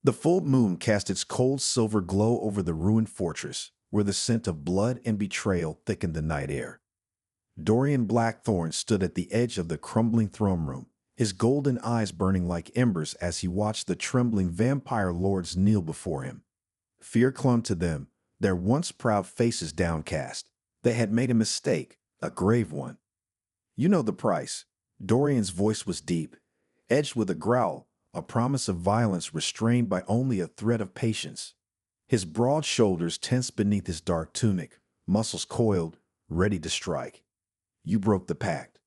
The full moon cast its cold silver glow over the ruined fortress, where the scent of blood and betrayal thickened the night air. Dorian Blackthorn stood at the edge of the crumbling throne room, his golden eyes burning like embers as he watched the trembling vampire lords kneel before him. Fear clung to them, their once proud faces downcast. They had made a mistake, a grave one. You know the price. Dorian's voice was deep, edged with a growl, a promise of violence restrained by only a thread of patience. His broad shoulders tensed beneath his dark tunic, muscles coiled, ready to strike. You broke the pact.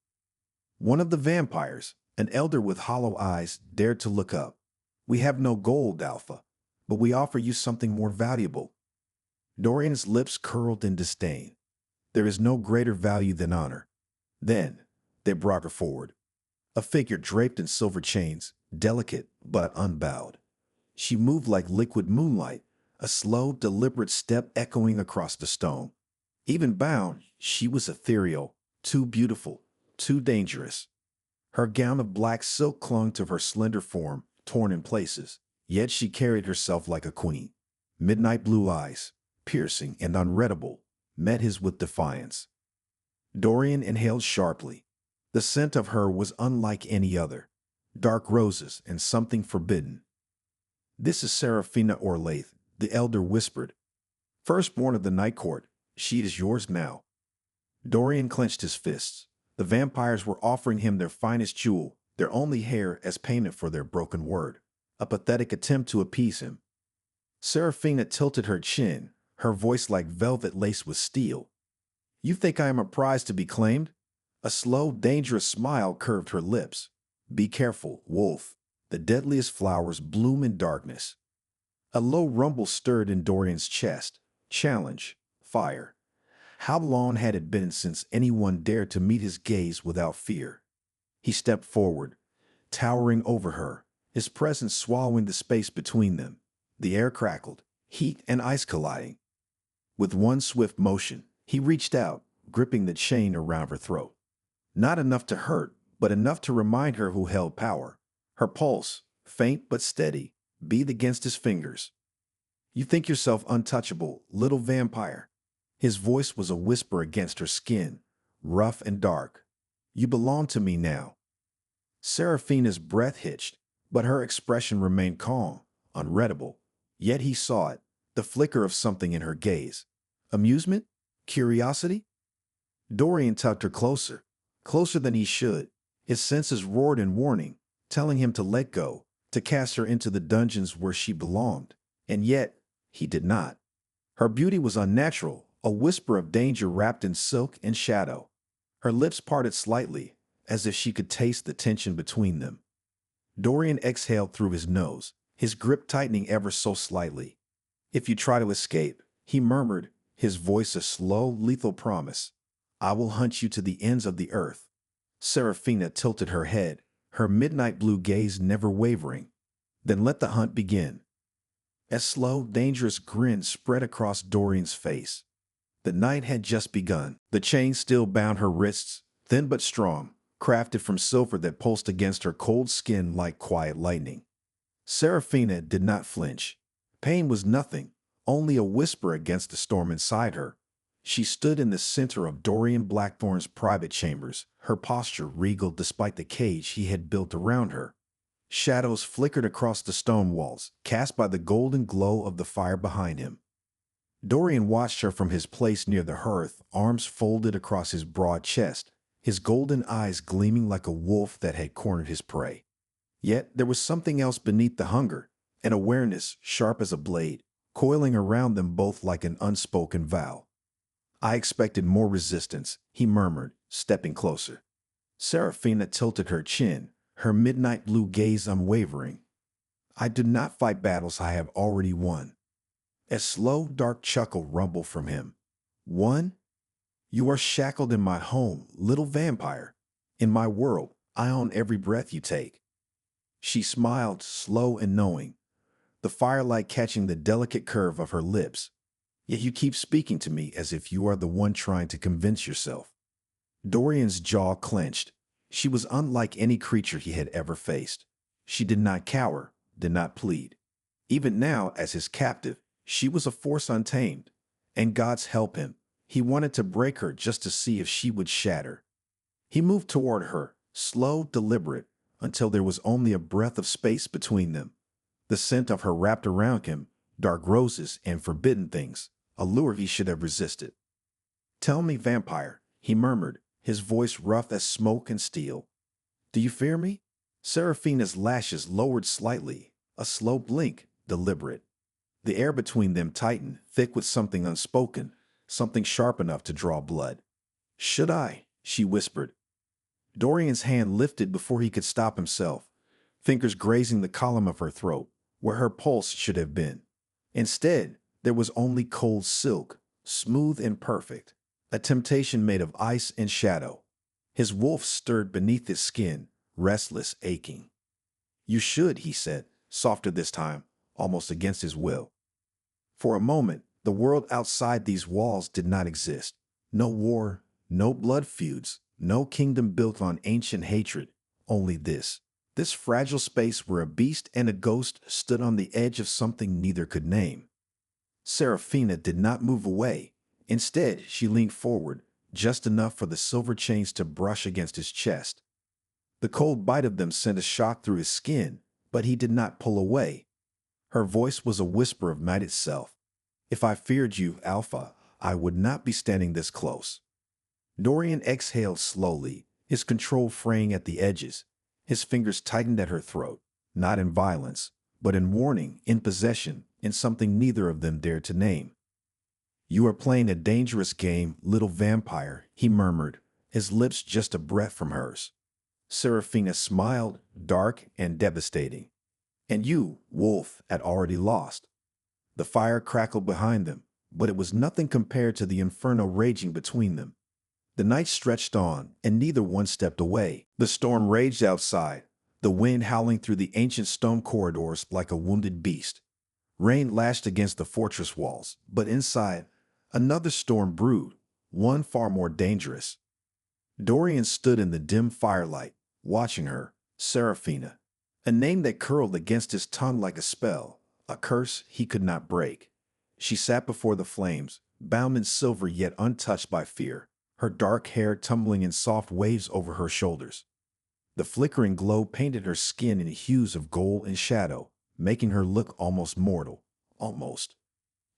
One of the vampires, an elder with hollow eyes, dared to look up. We have no gold, Alpha, but we offer you something more valuable. Dorian's lips curled in disdain. There is no greater value than honor. Then they brought her forward. A figure draped in silver chains, delicate but unbowed. She moved like liquid moonlight, a slow, deliberate step echoing across the stone. Even bound, she was ethereal, too beautiful, too dangerous. Her gown of black silk clung to her slender form, torn in places, yet she carried herself like a queen. Midnight blue eyes, piercing and unreadable, met his with defiance. Dorian inhaled sharply. The scent of her was unlike any other. Dark roses and something forbidden. This is Seraphina Orlaith, the elder whispered. Firstborn of the Night Court, she is yours now. Dorian clenched his fists. The vampires were offering him their finest jewel, their only hair as payment for their broken word, a pathetic attempt to appease him. Seraphina tilted her chin, her voice like velvet laced with steel. You think I am a prize to be claimed? A slow, dangerous smile curved her lips. Be careful, wolf. The deadliest flowers bloom in darkness. A low rumble stirred in Dorian's chest. Challenge. Fire. How long had it been since anyone dared to meet his gaze without fear? He stepped forward, towering over her, his presence swallowing the space between them. The air crackled, heat and ice colliding. With one swift motion, he reached out, gripping the chain around her throat. Not enough to hurt, but enough to remind her who held power. Her pulse, faint but steady, beat against his fingers. You think yourself untouchable, little vampire. His voice was a whisper against her skin, rough and dark. You belong to me now. Seraphina's breath hitched, but her expression remained calm, unreadable. Yet he saw it, the flicker of something in her gaze. Amusement? Curiosity? Dorian tugged her closer, closer than he should. His senses roared in warning, telling him to let go, to cast her into the dungeons where she belonged. And yet, he did not. Her beauty was unnatural, a whisper of danger wrapped in silk and shadow. Her lips parted slightly, as if she could taste the tension between them. Dorian exhaled through his nose, his grip tightening ever so slightly. If you try to escape, he murmured, his voice a slow, lethal promise, I will hunt you to the ends of the earth. Seraphina tilted her head, her midnight blue gaze never wavering. Then let the hunt begin. A slow, dangerous grin spread across Dorian's face. The night had just begun. The chain still bound her wrists, thin but strong, crafted from silver that pulsed against her cold skin like quiet lightning. Seraphina did not flinch. Pain was nothing, only a whisper against the storm inside her. She stood in the center of Dorian Blackthorn's private chambers, her posture regal despite the cage he had built around her. Shadows flickered across the stone walls, cast by the golden glow of the fire behind him. Dorian watched her from his place near the hearth, arms folded across his broad chest, his golden eyes gleaming like a wolf that had cornered his prey. Yet there was something else beneath the hunger, an awareness sharp as a blade, coiling around them both like an unspoken vow. I expected more resistance, he murmured, stepping closer. Seraphina tilted her chin, her midnight blue gaze unwavering. I do not fight battles I have already won. A slow, dark chuckle rumbled from him. Won? You are shackled in my home, little vampire. In my world, I own every breath you take. She smiled, slow and knowing, the firelight catching the delicate curve of her lips. Yet you keep speaking to me as if you are the one trying to convince yourself. Dorian's jaw clenched. She was unlike any creature he had ever faced. She did not cower, did not plead. Even now, as his captive, she was a force untamed. And God's help him. He wanted to break her just to see if she would shatter. He moved toward her, slow, deliberate, until there was only a breath of space between them. The scent of her wrapped around him, dark roses and forbidden things, a lure he should have resisted. "Tell me, vampire," he murmured, his voice rough as smoke and steel. "Do you fear me?" Seraphina's lashes lowered slightly, a slow blink, deliberate. The air between them tightened, thick with something unspoken, something sharp enough to draw blood. "Should I?" she whispered. Dorian's hand lifted before he could stop himself, fingers grazing the column of her throat, where her pulse should have been. Instead, there was only cold silk, smooth and perfect, a temptation made of ice and shadow. His wolf stirred beneath his skin, restless, aching. "You should," he said, softer this time, almost against his will. For a moment, the world outside these walls did not exist. No war, no blood feuds, no kingdom built on ancient hatred, only this fragile space where a beast and a ghost stood on the edge of something neither could name. Seraphina did not move away. Instead, she leaned forward, just enough for the silver chains to brush against his chest. The cold bite of them sent a shock through his skin, but he did not pull away. Her voice was a whisper of night itself. "If I feared you, Alpha, I would not be standing this close." Dorian exhaled slowly, his control fraying at the edges. His fingers tightened at her throat, not in violence, but in warning, in possession, in something neither of them dared to name. "You are playing a dangerous game, little vampire," he murmured, his lips just a breath from hers. Seraphina smiled, dark and devastating. "And you, wolf, had already lost." The fire crackled behind them, but it was nothing compared to the inferno raging between them. The night stretched on, and neither one stepped away. The storm raged outside, the wind howling through the ancient stone corridors like a wounded beast. Rain lashed against the fortress walls, but inside, another storm brewed, one far more dangerous. Dorian stood in the dim firelight, watching her, Seraphina, a name that curled against his tongue like a spell, a curse he could not break. She sat before the flames, bound in silver yet untouched by fear, her dark hair tumbling in soft waves over her shoulders. The flickering glow painted her skin in hues of gold and shadow, making her look almost mortal, almost.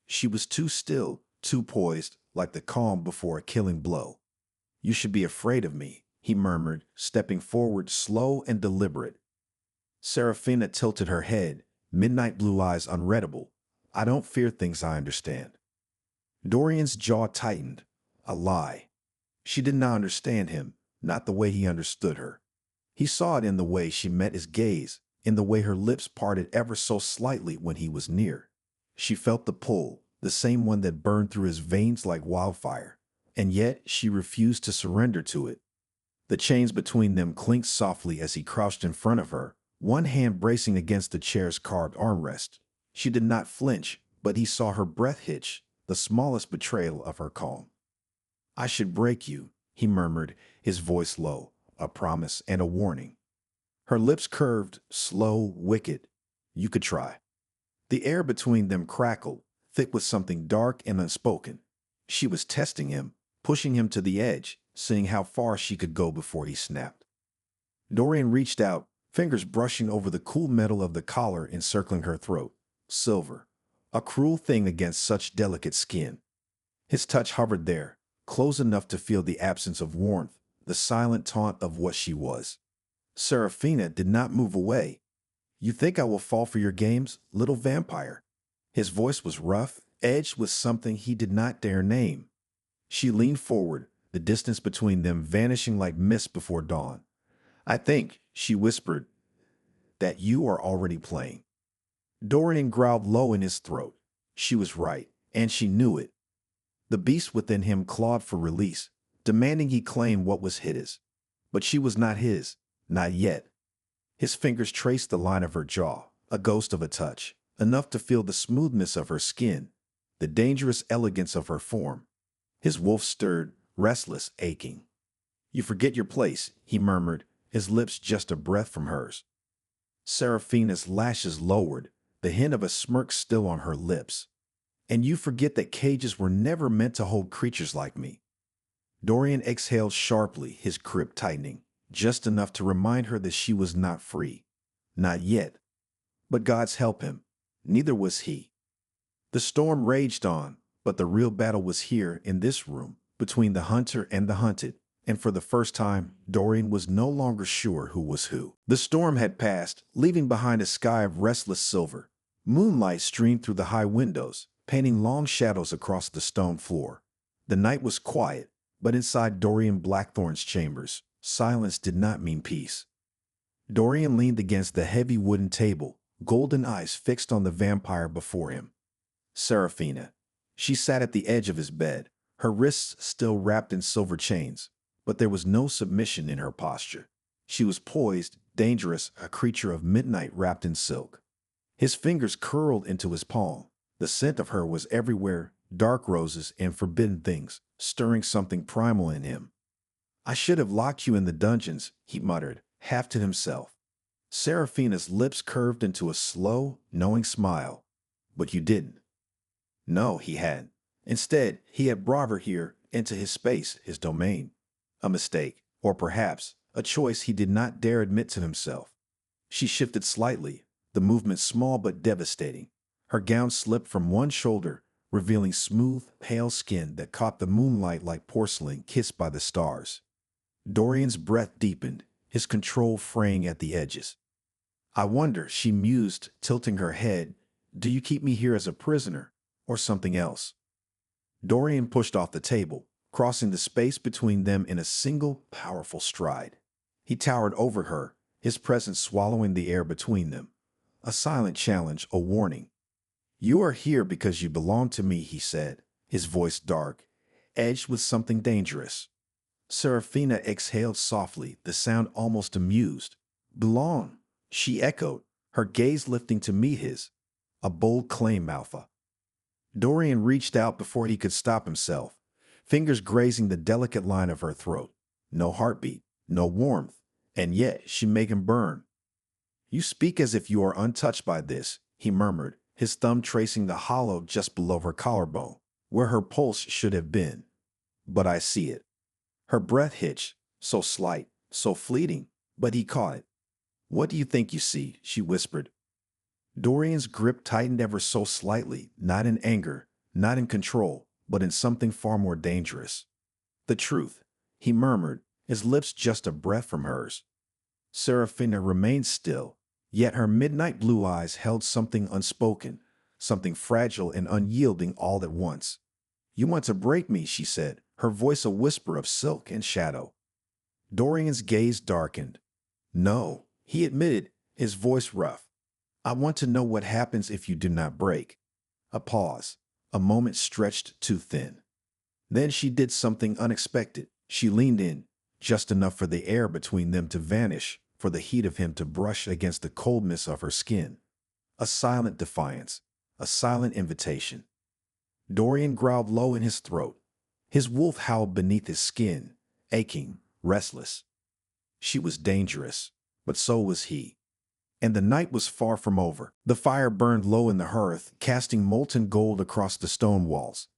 She was too still, too poised, like the calm before a killing blow. "You should be afraid of me," he murmured, stepping forward, slow and deliberate. Seraphina tilted her head, midnight blue eyes unreadable. "I don't fear things I understand." Dorian's jaw tightened. A lie. She did not understand him, not the way he understood her. He saw it in the way she met his gaze, in the way her lips parted ever so slightly when he was near. She felt the pull, the same one that burned through his veins like wildfire, and yet she refused to surrender to it. The chains between them clinked softly as he crouched in front of her, one hand bracing against the chair's carved armrest. She did not flinch, but he saw her breath hitch, the smallest betrayal of her calm. "I should break you," he murmured, his voice low, a promise and a warning. Her lips curved, slow, wicked. "You could try." The air between them crackled, thick with something dark and unspoken. She was testing him, pushing him to the edge, seeing how far she could go before he snapped. Dorian reached out, fingers brushing over the cool metal of the collar encircling her throat. Silver, a cruel thing against such delicate skin. His touch hovered there, close enough to feel the absence of warmth, the silent taunt of what she was. Seraphina did not move away. "You think I will fall for your games, little vampire?" His voice was rough, edged with something he did not dare name. She leaned forward, the distance between them vanishing like mist before dawn. "I think," she whispered, "that you are already playing." Dorian growled low in his throat. She was right, and she knew it. The beast within him clawed for release, demanding he claim what was his. But she was not his, not yet. His fingers traced the line of her jaw, a ghost of a touch, enough to feel the smoothness of her skin, the dangerous elegance of her form. His wolf stirred, restless, aching. "You forget your place," he murmured, his lips just a breath from hers. Seraphina's lashes lowered, the hint of a smirk still on her lips. And you forget that cages were never meant to hold creatures like me. Dorian exhaled sharply, his grip tightening, just enough to remind her that she was not free. Not yet. But God's help him. Neither was he. The storm raged on, but the real battle was here in this room, between the hunter and the hunted. And for the first time, Dorian was no longer sure who was who. The storm had passed, leaving behind a sky of restless silver. Moonlight streamed through the high windows, painting long shadows across the stone floor. The night was quiet, but inside Dorian Blackthorn's chambers, silence did not mean peace. Dorian leaned against the heavy wooden table, golden eyes fixed on the vampire before him. Seraphina. She sat at the edge of his bed, her wrists still wrapped in silver chains, but there was no submission in her posture. She was poised, dangerous, a creature of midnight wrapped in silk. His fingers curled into his palm. The scent of her was everywhere, dark roses and forbidden things, stirring something primal in him. I should have locked you in the dungeons, he muttered, half to himself. Seraphina's lips curved into a slow, knowing smile. But you didn't. No, he hadn't. Instead, he had brought her here, into his space, his domain. A mistake, or perhaps a choice he did not dare admit to himself. She shifted slightly, the movement small but devastating. Her gown slipped from one shoulder, revealing smooth, pale skin that caught the moonlight like porcelain kissed by the stars. Dorian's breath deepened, his control fraying at the edges. I wonder, she mused, tilting her head, do you keep me here as a prisoner, or something else? Dorian pushed off the table, crossing the space between them in a single, powerful stride. He towered over her, his presence swallowing the air between them. A silent challenge, a warning. You are here because you belong to me, he said, his voice dark, edged with something dangerous. Seraphina exhaled softly, the sound almost amused. Belong, she echoed, her gaze lifting to meet his. A bold claim, Alpha. Dorian reached out before he could stop himself, fingers grazing the delicate line of her throat. No heartbeat, no warmth, and yet she made him burn. You speak as if you are untouched by this, he murmured, his thumb tracing the hollow just below her collarbone, where her pulse should have been. But I see it. Her breath hitched, so slight, so fleeting, but he caught it. What do you think you see? She whispered. Dorian's grip tightened ever so slightly, not in anger, not in control, but in something far more dangerous. The truth, he murmured, his lips just a breath from hers. Seraphina remained still, yet her midnight blue eyes held something unspoken, something fragile and unyielding all at once. You want to break me, she said, her voice a whisper of silk and shadow. Dorian's gaze darkened. No, he admitted, his voice rough. I want to know what happens if you do not break. A pause, a moment stretched too thin. Then she did something unexpected. She leaned in, just enough for the air between them to vanish, for the heat of him to brush against the coldness of her skin. A silent defiance, a silent invitation. Dorian growled low in his throat. His wolf howled beneath his skin, aching, restless. She was dangerous, but so was he. And the night was far from over. The fire burned low in the hearth, casting molten gold across the stone walls.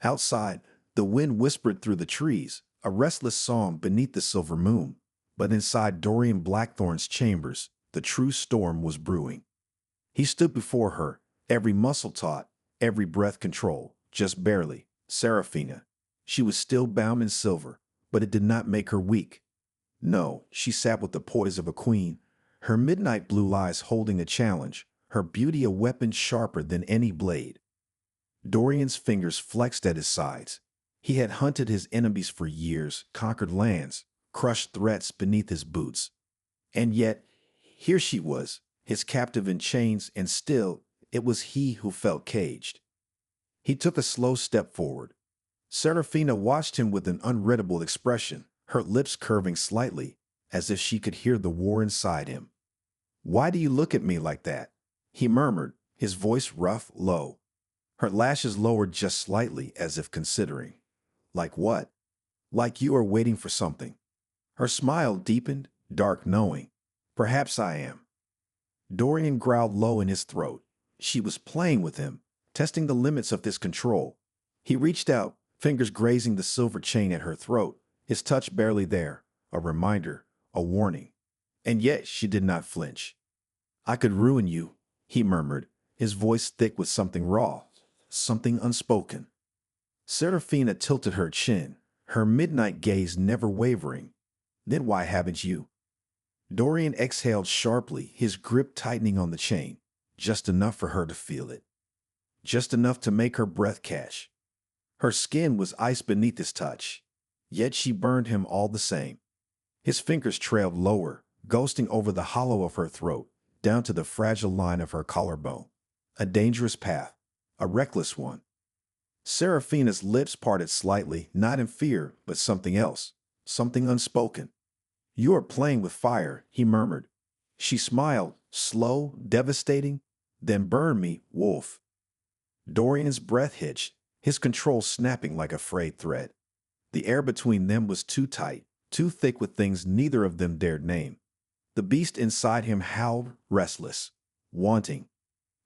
Outside, the wind whispered through the trees, a restless song beneath the silver moon. But inside Dorian Blackthorn's chambers, the true storm was brewing. He stood before her, every muscle taut, every breath controlled, just barely. Seraphina. She was still bound in silver, but it did not make her weak. No, she sat with the poise of a queen, her midnight blue eyes holding a challenge, her beauty a weapon sharper than any blade. Dorian's fingers flexed at his sides. He had hunted his enemies for years, conquered lands, crushed threats beneath his boots. And yet, here she was, his captive in chains, and still, it was he who felt caged. He took a slow step forward. Seraphina watched him with an unreadable expression, her lips curving slightly, as if she could hear the war inside him. Why do you look at me like that? He murmured, his voice rough, low. Her lashes lowered just slightly, as if considering. Like what? Like you are waiting for something. Her smile deepened, dark knowing. Perhaps I am. Dorian growled low in his throat. She was playing with him, testing the limits of his control. He reached out, fingers grazing the silver chain at her throat, his touch barely there, a reminder, a warning. And yet she did not flinch. "I could ruin you," he murmured, his voice thick with something raw, something unspoken. Serafina tilted her chin, her midnight gaze never wavering. "Then why haven't you?" Dorian exhaled sharply, his grip tightening on the chain, just enough for her to feel it. Just enough to make her breath catch. Her skin was ice beneath his touch, yet she burned him all the same. His fingers trailed lower, ghosting over the hollow of her throat, down to the fragile line of her collarbone. A dangerous path, a reckless one. Serafina's lips parted slightly, not in fear, but something else, something unspoken. "You are playing with fire," he murmured. She smiled, slow, devastating. "Then burn me, wolf." Dorian's breath hitched, his control snapping like a frayed thread. The air between them was too tight, too thick with things neither of them dared name. The beast inside him howled, restless, wanting.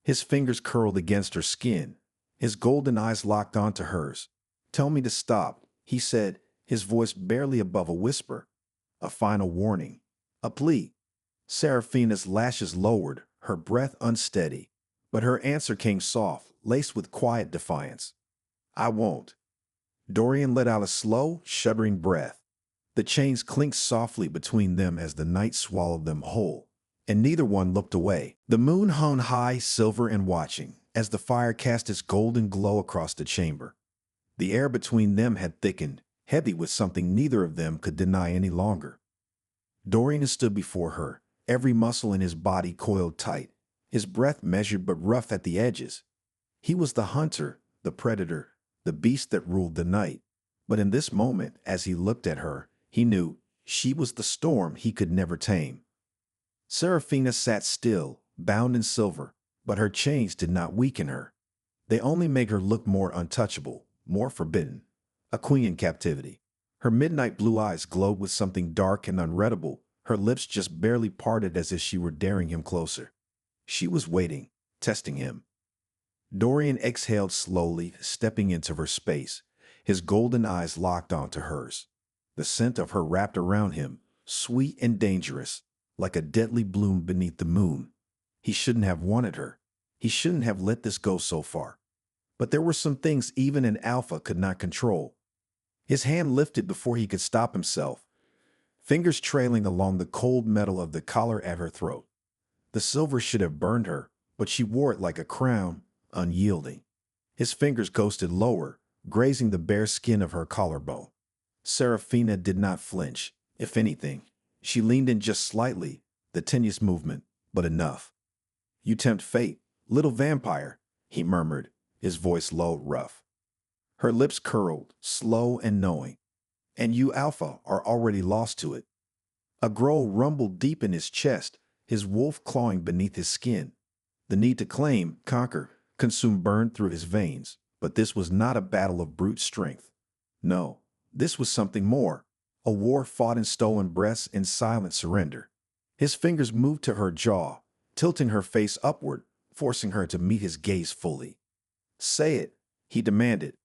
His fingers curled against her skin, his golden eyes locked onto hers. "Tell me to stop," he said, his voice barely above a whisper. A final warning, a plea. Serafina's lashes lowered, her breath unsteady, but her answer came soft, laced with quiet defiance. "I won't." Dorian let out a slow, shuddering breath. The chains clinked softly between them as the night swallowed them whole, and neither one looked away. The moon hung high, silver and watching, as the fire cast its golden glow across the chamber. The air between them had thickened, heavy with something neither of them could deny any longer. Dorian stood before her, every muscle in his body coiled tight, his breath measured but rough at the edges. He was the hunter, the predator, the beast that ruled the night. But in this moment, as he looked at her, he knew she was the storm he could never tame. Serafina sat still, bound in silver, but her chains did not weaken her. They only made her look more untouchable, more forbidden. A queen in captivity. Her midnight blue eyes glowed with something dark and unreadable, her lips just barely parted as if she were daring him closer. She was waiting, testing him. Dorian exhaled slowly, stepping into her space, his golden eyes locked onto hers. The scent of her wrapped around him, sweet and dangerous, like a deadly bloom beneath the moon. He shouldn't have wanted her. He shouldn't have let this go so far. But there were some things even an alpha could not control. His hand lifted before he could stop himself, fingers trailing along the cold metal of the collar at her throat. The silver should have burned her, but she wore it like a crown, unyielding. His fingers ghosted lower, grazing the bare skin of her collarbone. Serafina did not flinch. If anything, she leaned in just slightly, the tenuous movement, but enough. "You tempt fate, little vampire," he murmured, his voice low, rough. Her lips curled, slow and knowing. "And you, Alpha, are already lost to it." A growl rumbled deep in his chest, his wolf clawing beneath his skin. The need to claim, conquer, consume burned through his veins. But this was not a battle of brute strength. No, this was something more. A war fought in stolen breaths in silent surrender. His fingers moved to her jaw, tilting her face upward, forcing her to meet his gaze fully. "Say it," he demanded.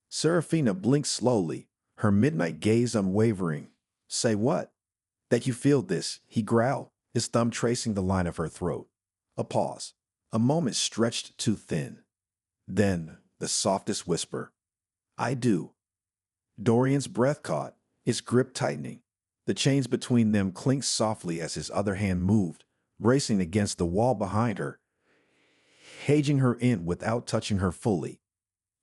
Serafina blinked slowly, her midnight gaze unwavering. "Say what?" "That you feel this," he growled, his thumb tracing the line of her throat. A pause. A moment stretched too thin. Then, the softest whisper. "I do." Dorian's breath caught, his grip tightening. The chains between them clinked softly as his other hand moved, bracing against the wall behind her, caging her in without touching her fully.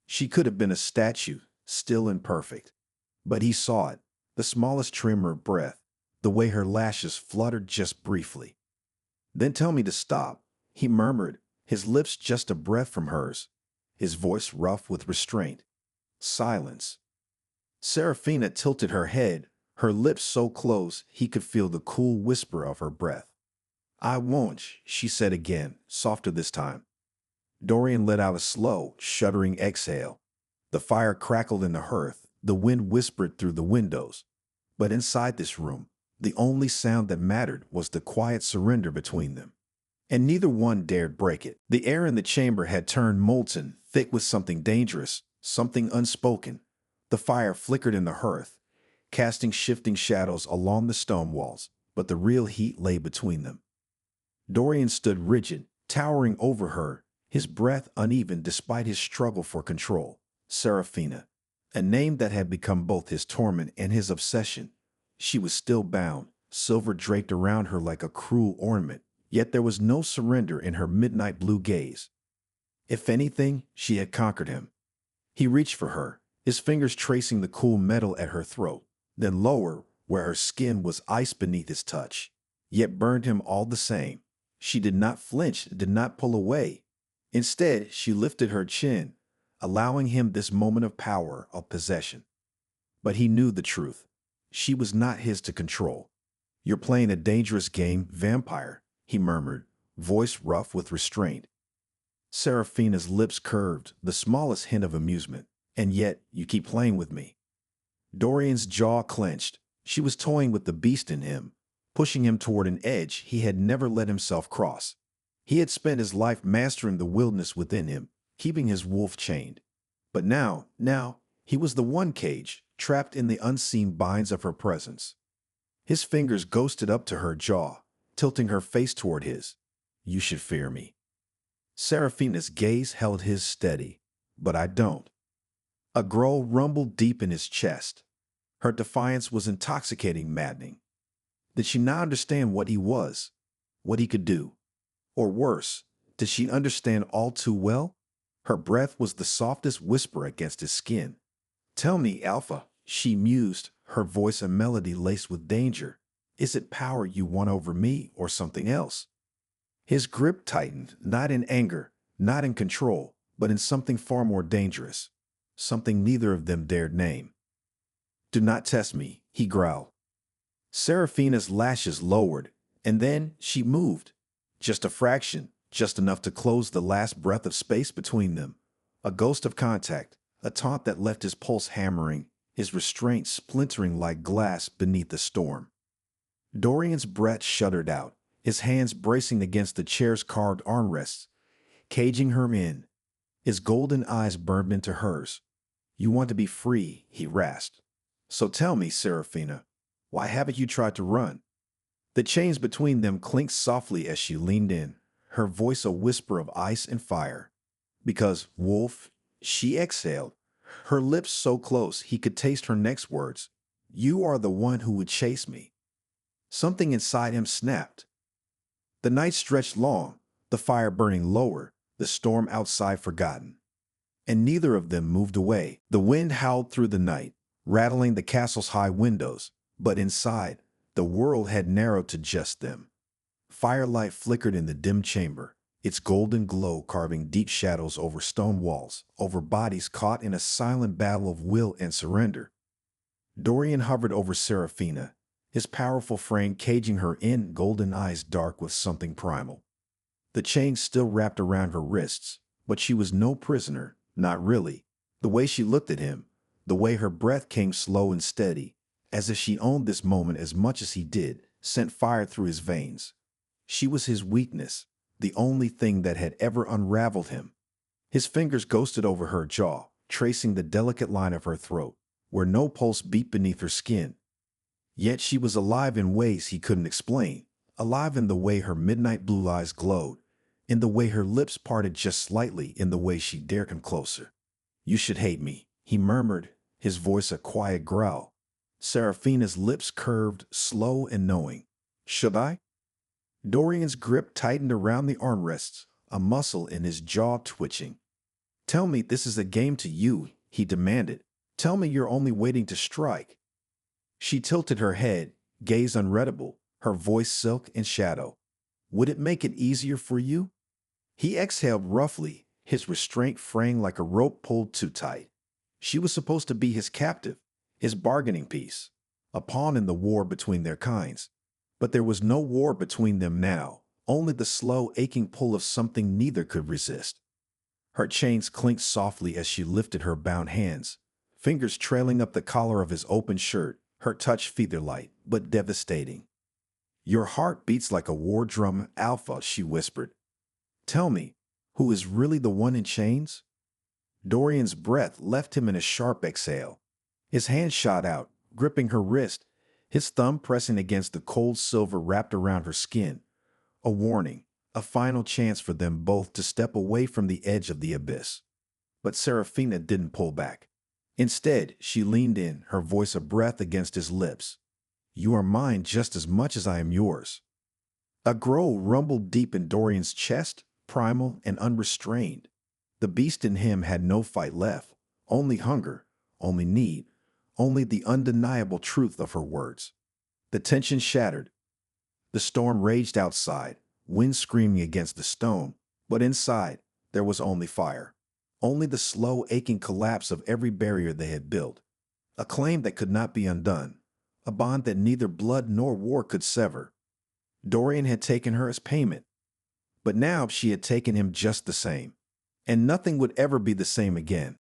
She could have been a statue, still and perfect. But he saw it, the smallest tremor of breath, the way her lashes fluttered just briefly. "Then tell me to stop," he murmured, his lips just a breath from hers, his voice rough with restraint. Silence. Serafina tilted her head, her lips so close he could feel the cool whisper of her breath. "I won't," she said again, softer this time. Dorian let out a slow, shuddering exhale. The fire crackled in the hearth, the wind whispered through the windows. But inside this room, the only sound that mattered was the quiet surrender between them. and neither one dared break it. The air in the chamber had turned molten, thick with something dangerous, something unspoken. The fire flickered in the hearth, casting shifting shadows along the stone walls, but the real heat lay between them. Dorian stood rigid, towering over her, his breath uneven despite his struggle for control. Seraphina, a name that had become both his torment and his obsession. She was still bound, silver draped around her like a cruel ornament, yet there was no surrender in her midnight blue gaze. If anything, she had conquered him. He reached for her, his fingers tracing the cool metal at her throat, then lower, where her skin was ice beneath his touch, yet burned him all the same. She did not flinch, did not pull away. Instead, she lifted her chin, allowing him this moment of power, of possession. But he knew the truth. She was not his to control. "You're playing a dangerous game, vampire," he murmured, voice rough with restraint. Seraphina's lips curved, the smallest hint of amusement. "And yet, you keep playing with me." Dorian's jaw clenched. She was toying with the beast in him, pushing him toward an edge he had never let himself cross. He had spent his life mastering the wilderness within him, keeping his wolf chained. But now, he was the one cage, trapped in the unseen binds of her presence. His fingers ghosted up to her jaw, tilting her face toward his. "You should fear me." Seraphina's gaze held his steady. "But I don't." A growl rumbled deep in his chest. Her defiance was intoxicating, maddening. Did she not understand what he was, what he could do? Or worse, did she understand all too well? Her breath was the softest whisper against his skin. "Tell me, Alpha," she mused, her voice a melody laced with danger. "Is it power you want over me or something else?" His grip tightened, not in anger, not in control, but in something far more dangerous, something neither of them dared name. "Do not test me," he growled. Seraphina's lashes lowered, and then she moved. Just a fraction, just enough to close the last breath of space between them. A ghost of contact, a taunt that left his pulse hammering, his restraint splintering like glass beneath the storm. Dorian's breath shuddered out, his hands bracing against the chair's carved armrests, caging her in. His golden eyes burned into hers. "You want to be free," he rasped. "So tell me, Seraphina, why haven't you tried to run?" The chains between them clinked softly as she leaned in, her voice a whisper of ice and fire. "Because, wolf," she exhaled, her lips so close he could taste her next words. "You are the one who would chase me." Something inside him snapped. The night stretched long, the fire burning lower, the storm outside forgotten. And neither of them moved away. The wind howled through the night, rattling the castle's high windows, but inside, the world had narrowed to just them. Firelight flickered in the dim chamber, its golden glow carving deep shadows over stone walls, over bodies caught in a silent battle of will and surrender. Dorian hovered over Seraphina, his powerful frame caging her in, golden eyes dark with something primal. The chains still wrapped around her wrists, but she was no prisoner, not really. The way she looked at him, the way her breath came slow and steady, as if she owned this moment as much as he did, sent fire through his veins. She was his weakness, the only thing that had ever unraveled him. His fingers ghosted over her jaw, tracing the delicate line of her throat, where no pulse beat beneath her skin. Yet she was alive in ways he couldn't explain, alive in the way her midnight blue eyes glowed, in the way her lips parted just slightly, in the way she dared him closer. "You should hate me," he murmured, his voice a quiet growl. Seraphina's lips curved, slow and knowing. "Should I?" Dorian's grip tightened around the armrests, a muscle in his jaw twitching. "Tell me this is a game to you," he demanded. "Tell me you're only waiting to strike." She tilted her head, gaze unreadable, her voice silk and shadow. "Would it make it easier for you?" He exhaled roughly, his restraint fraying like a rope pulled too tight. She was supposed to be his captive, his bargaining piece, a pawn in the war between their kinds. But there was no war between them now, only the slow, aching pull of something neither could resist. Her chains clinked softly as she lifted her bound hands, fingers trailing up the collar of his open shirt, her touch feather-light, but devastating. Your heart beats like a war drum, Alpha, she whispered. Tell me, who is really the one in chains? Dorian's breath left him in a sharp exhale. His hand shot out, gripping her wrist, his thumb pressing against the cold silver wrapped around her skin. A warning, a final chance for them both to step away from the edge of the abyss. But Serafina didn't pull back. Instead, she leaned in, her voice a breath against his lips. You are mine just as much as I am yours. A growl rumbled deep in Dorian's chest, primal and unrestrained. The beast in him had no fight left, only hunger, only need, only the undeniable truth of her words. The tension shattered. The storm raged outside, wind screaming against the stone, but inside there was only fire. Only the slow, aching collapse of every barrier they had built. A claim that could not be undone, a bond that neither blood nor war could sever. Dorian had taken her as payment, but now she had taken him just the same, and nothing would ever be the same again.